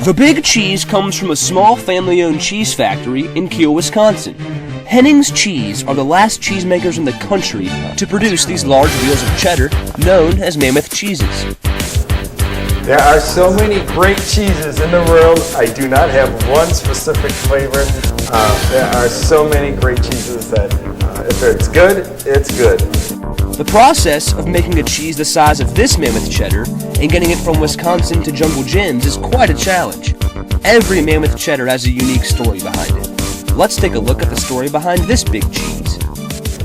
The Big Cheese comes from a small family-owned cheese factory in Kiel, Wisconsin. Henning's Cheese are the last cheesemakers in the country to produce these large wheels of cheddar known as Mammoth cheeses. There are so many great cheeses in the world. I do not have one specific flavor. There are so many great cheeses that if it's good, it's good. The process of making a cheese the size of this Mammoth cheddar and getting it from Wisconsin to Jungle Jim's is quite a challenge. Every Mammoth cheddar has a unique story behind it. Let's take a look at the story behind this Big Cheese.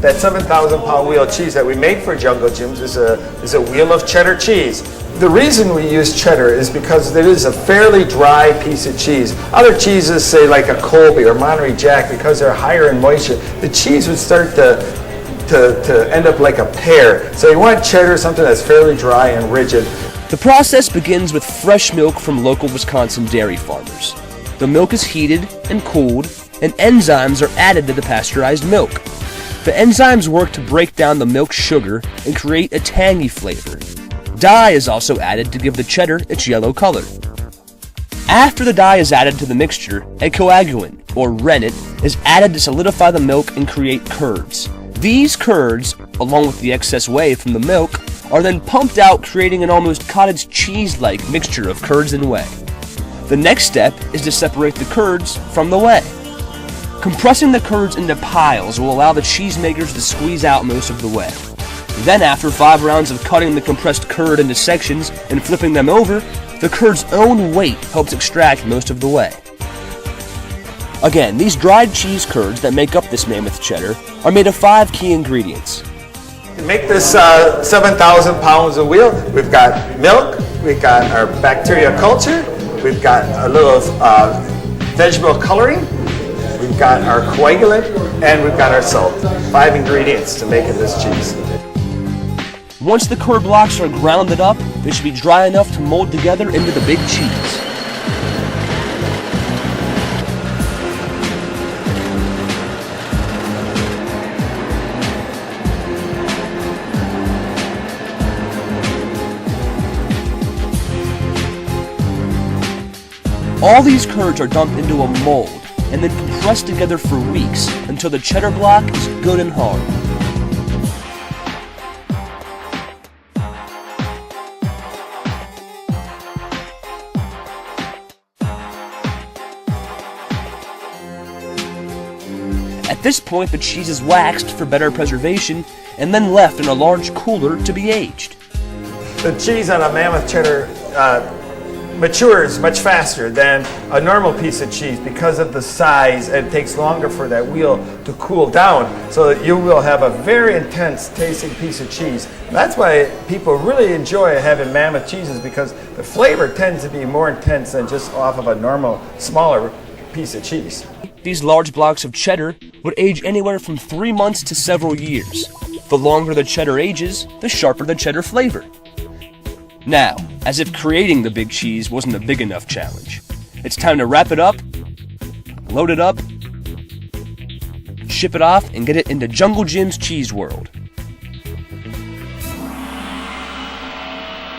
That 7,000-pound wheel of cheese that we made for Jungle Jim's is a wheel of cheddar cheese. The reason we use cheddar is because it is a fairly dry piece of cheese. Other cheeses, say like a Colby or Monterey Jack, because they're higher in moisture, the cheese would start to end up like a pear. So you want cheddar, something that's fairly dry and rigid. The process begins with fresh milk from local Wisconsin dairy farmers. The milk is heated and cooled, and enzymes are added to the pasteurized milk. The enzymes work to break down the milk sugar and create a tangy flavor. Dye is also added to give the cheddar its yellow color. After the dye is added to the mixture, a coagulant, or rennet, is added to solidify the milk and create curds. These curds, along with the excess whey from the milk, are then pumped out, creating an almost cottage cheese-like mixture of curds and whey. The next step is to separate the curds from the whey. Compressing the curds into piles will allow the cheesemakers to squeeze out most of the whey. Then, after 5 rounds of cutting the compressed curd into sections and flipping them over, the curd's own weight helps extract most of the whey. Again, these dried cheese curds that make up this Mammoth cheddar are made of 5 key ingredients. To make this 7,000 pounds of wheel, we've got milk, we've got our bacteria culture, we've got a little vegetable coloring, we've got our coagulant, and we've got our salt. 5 ingredients to making this cheese. Once the curd blocks are grounded up, they should be dry enough to mold together into the Big Cheese. All these curds are dumped into a mold and then compressed together for weeks until the cheddar block is good and hard. At this point, the cheese is waxed for better preservation and then left in a large cooler to be aged. The cheese on a Mammoth cheddar matures much faster than a normal piece of cheese because of the size, and it takes longer for that wheel to cool down, so that you will have a very intense tasting piece of cheese. And that's why people really enjoy having Mammoth cheeses, because the flavor tends to be more intense than just off of a normal, smaller piece of cheese. These large blocks of cheddar would age anywhere from 3 months to several years. The longer the cheddar ages, the sharper the cheddar flavor. Now, as if creating the Big Cheese wasn't a big enough challenge, it's time to wrap it up, load it up, ship it off, and get it into Jungle Jim's Cheese World.